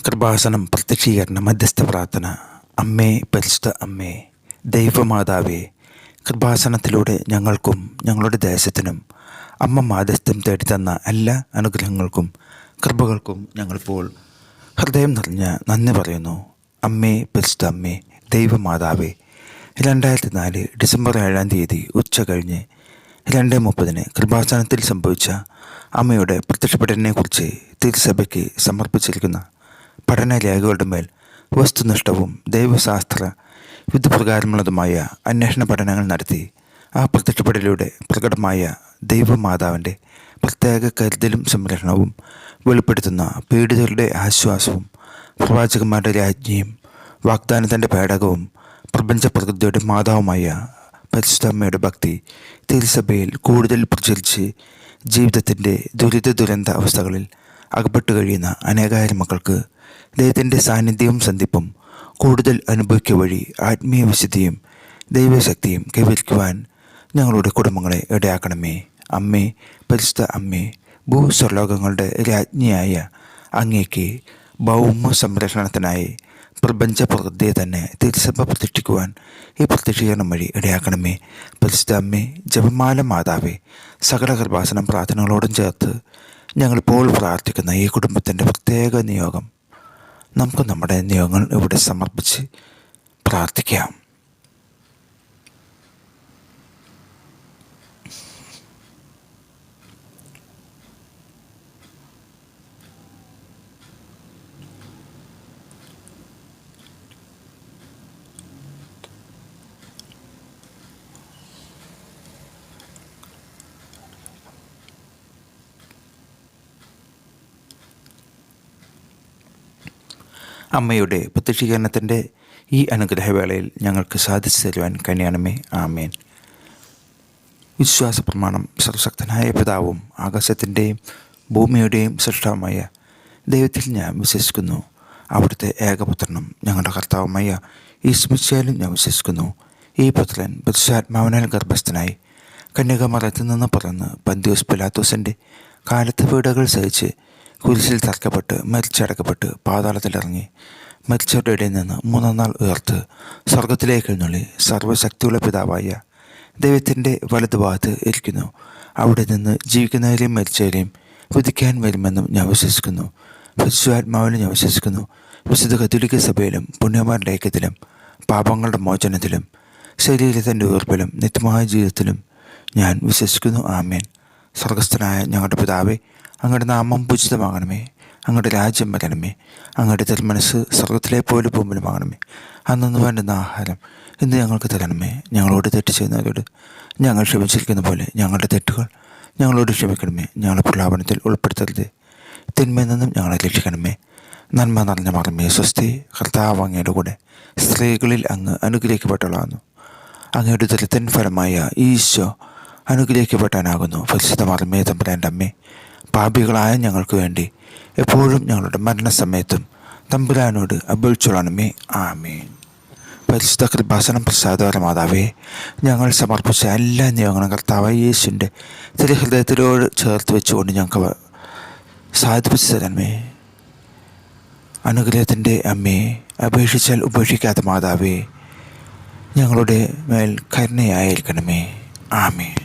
കൃപാസനം പ്രത്യക്ഷീകരണ മധ്യസ്ഥ പ്രാർത്ഥന. അമ്മേ, പരിശുദ്ധ അമ്മേ, ദൈവമാതാവേ, കൃപാസനത്തിലൂടെ ഞങ്ങൾക്കും ഞങ്ങളുടെ ദേശത്തിനും അമ്മ മാധ്യസ്ഥം തേടിത്തന്ന എല്ലാ അനുഗ്രഹങ്ങൾക്കും കൃപകൾക്കും ഞങ്ങളിപ്പോൾ ഹൃദയം നിറഞ്ഞ നന്ദി പറയുന്നു. അമ്മേ, പരിശുദ്ധ അമ്മേ, ദൈവമാതാവേ, 2004 ഡിസംബർ 7-ാം തീയതി ഉച്ച കഴിഞ്ഞ് 2:30 കൃപാസനത്തിൽ സംഭവിച്ച അമ്മയുടെ പ്രത്യക്ഷപ്പെടലിനെക്കുറിച്ച് തിരുസഭയ്ക്ക് സമർപ്പിച്ചിരിക്കുന്ന പഠനരേഖകളുടെ മേൽ വസ്തുനിഷ്ഠവും ദൈവശാസ്ത്ര വിധിപ്രകാരമുള്ളതുമായ അന്വേഷണ പഠനങ്ങൾ നടത്തി ആ പ്രത്യക്ഷപ്പെടലിലൂടെ പ്രകടമായ ദൈവമാതാവിൻ്റെ പ്രത്യേക കരുതലും സംരക്ഷണവും വെളിപ്പെടുത്തുന്ന പീഡിതരുടെ ആശ്വാസവും പ്രവാചകന്മാരുടെ രാജ്ഞിയും വാഗ്ദാനത്തിൻ്റെ പേടകവും പ്രപഞ്ച പ്രകൃതിയുടെ മാതാവുമായ പരിശുദ്ധമ്മയുടെ ഭക്തി തിരുസഭയിൽ കൂടുതൽ പ്രചരിച്ച് ജീവിതത്തിൻ്റെ ദുരന്ത അവസ്ഥകളിൽ അകപ്പെട്ടു കഴിയുന്ന അനേകായിരം മക്കൾക്ക് ദൈവത്തിൻ്റെ സാന്നിധ്യവും സന്ധിപ്പും കൂടുതൽ അനുഭവിക്കുക വഴി ആത്മീയ വിശുദ്ധിയും ദൈവശക്തിയും കൈവരിക്കുവാൻ ഞങ്ങളുടെ കുടുംബങ്ങളെ ഇടയാക്കണമേ. അമ്മേ, പരിശുദ്ധ അമ്മേ, ഭൂസ്വർലോകങ്ങളുടെ രാജ്ഞിയായ അങ്ങേക്ക് ഭൗമ സംരക്ഷണത്തിനായി പ്രപഞ്ച പ്രകൃതിയെ തന്നെ തിരുസഭ പ്രതിഷ്ഠിക്കുവാൻ ഈ പ്രത്യക്ഷീകരണം വഴി ഇടയാക്കണമേ. പരിശുദ്ധ അമ്മേ, ജപമാല മാതാവേ, സകല കൃപാസനം പ്രാർത്ഥനകളോടും ചേർത്ത് ഞങ്ങളിപ്പോൾ പ്രാർത്ഥിക്കുന്ന ഈ കുടുംബത്തിൻ്റെ പ്രത്യേക നിയോഗം നമുക്ക് നമ്മുടെ നിയോഗങ്ങൾ ഇവിടെ സമർപ്പിച്ച് പ്രാർത്ഥിക്കാം. അമ്മയുടെ പ്രത്യക്ഷീകരണത്തിൻ്റെ ഈ അനുഗ്രഹവേളയിൽ ഞങ്ങൾക്ക് സാധിച്ചു തരുവാൻ കഴിയണമേ. ആമേൻ. വിശ്വാസ പ്രമാണം. സർവശക്തനായ പിതാവും ആകാശത്തിൻ്റെയും ഭൂമിയുടെയും സൃഷ്ടാവുമായ ദൈവത്തിൽ ഞാൻ വിശ്വസിക്കുന്നു. അവിടുത്തെ ഏകപുത്രനും ഞങ്ങളുടെ കർത്താവുമായ യേശുമിശിഹായിലും ഞാൻ വിശ്വസിക്കുന്നു. ഈ പുത്രൻ പരിശുദ്ധാത്മാവിനാൽ ഗർഭസ്ഥനായി കന്യകമറിയത്തിൽ നിന്ന് പിറന്ന് പന്തിയോസ് പിലാത്തോസിൻ്റെ കാലത്ത് പീഡകൾ സഹിച്ച് കുരിശിൽ തറക്കപ്പെട്ട് മരിച്ചടക്കപ്പെട്ട് പാതാളത്തിലിറങ്ങി മരിച്ചവരുടെ ഇടയിൽ നിന്ന് 3-ാം നാൾ ഉയർത്ത് സ്വർഗത്തിലേക്ക് എഴുന്നള്ളി സർവ്വശക്തിയുള്ള പിതാവായ ദൈവത്തിൻ്റെ വലതുഭാഗത്ത് ഇരിക്കുന്നു. അവിടെ നിന്ന് ജീവിക്കുന്നവരെയും മരിച്ചവരെയും വിധിക്കാൻ വരുമെന്നും ഞാൻ വിശ്വസിക്കുന്നു. പരിശുദ്ധാത്മാവിലും ഞാൻ വിശ്വസിക്കുന്നു. വിശുദ്ധ കത്തോലിക്ക സഭയിലും പുണ്യന്മാരുടെ ഐക്യത്തിലും പാപങ്ങളുടെ മോചനത്തിലും ശരീരത്തിൻ്റെ ഉയർപ്പിലും നിത്യമായ ജീവിതത്തിലും ഞാൻ വിശ്വസിക്കുന്നു. ആമേൻ. സ്വർഗസ്ഥനായ ഞങ്ങളുടെ പിതാവേ, അങ്ങയുടെ നാമം പൂജിതമാകണമേ. അങ്ങയുടെ രാജ്യം വരണമേ. അങ്ങയുടെ തിരുമനസ്സ് സ്വർഗത്തിലെ പോലെ ഭൂമിയിലുമാകണമേ. അന്നു വേണ്ടുന്ന ആഹാരം ഇന്ന് ഞങ്ങൾക്ക് തരണമേ. ഞങ്ങളോട് തെറ്റ് ചെയ്യുന്നവരോട് ഞങ്ങൾ ക്ഷമിച്ചിരിക്കുന്ന പോലെ ഞങ്ങളുടെ തെറ്റുകൾ ഞങ്ങളോട് ക്ഷമിക്കണമേ. ഞങ്ങളെ പ്രലോഭനത്തിൽ ഉൾപ്പെടുത്തരുത്, തിന്മയിൽ നിന്നും ഞങ്ങളെ രക്ഷിക്കണമേ. നന്മ നിറഞ്ഞ മറമേ, സ്വസ്തി. കർത്താവ് അങ്ങയുടെ കൂടെ സ്ത്രീകളിൽ അങ്ങ് അനുഗ്രഹിക്കപ്പെട്ടവളാകുന്നു. അങ്ങയുടെ ദുരിതൻ ഫലമായ ഈശോ അനുഗ്രഹിക്കപ്പെട്ടാനാകുന്നു. പരിശുദ്ധ മറമേ, തമ്പുരാൻ്റെ അമ്മേ, പാപികളായ ഞങ്ങൾക്ക് വേണ്ടി എപ്പോഴും ഞങ്ങളുടെ മരണസമയത്തും തമ്പുരാനോട് അപേക്ഷിച്ചോളണമേ. ആമേൻ. പരിശുദ്ധ കൃപാസനം പ്രസാദകര മാതാവേ, ഞങ്ങൾ സമർപ്പിച്ച എല്ലാ നിയോഗങ്ങളും കർത്താവായ യേശുവിൻ്റെ തിരുഹൃദയത്തിലോട് ചേർത്ത് വെച്ചുകൊണ്ട് ഞങ്ങൾക്ക് സാധിപ്പിച്ചു തരണമേ. അനുഗ്രഹത്തിൻ്റെ അമ്മേ, അപേക്ഷിച്ചാൽ ഉപേക്ഷിക്കാത്ത മാതാവേ, ഞങ്ങളുടെ മേൽ കരുണയായിരിക്കണമേ. ആമേൻ.